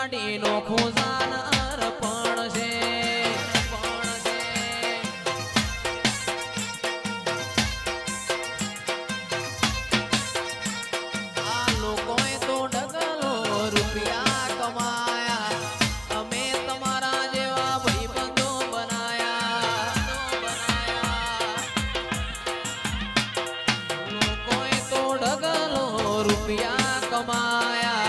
કાઢી નો ખોજાનાર પણ છે. આ લોકોએ તો ડગલો રૂપિયા કમાયા, અમે તમારા જેવા ભાઈબંધો બનાયા. લોકોએ તો ડગલો રૂપિયા કમાયા,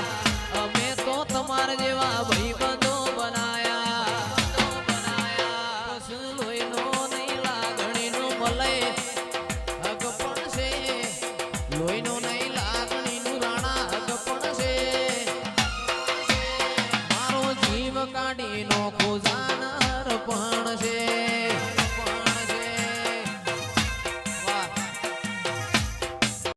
અમે તો તમારા જેવા ભાઈબંધો બનાયા. બસ લોહીનો નહીં લાગણીનું મળે હક પણ છે, લોહીનો નહીં લાગણીનું રાણા હક પણ છે. મારો જીવ કાઢી નો ખોજાનાર પણ છે.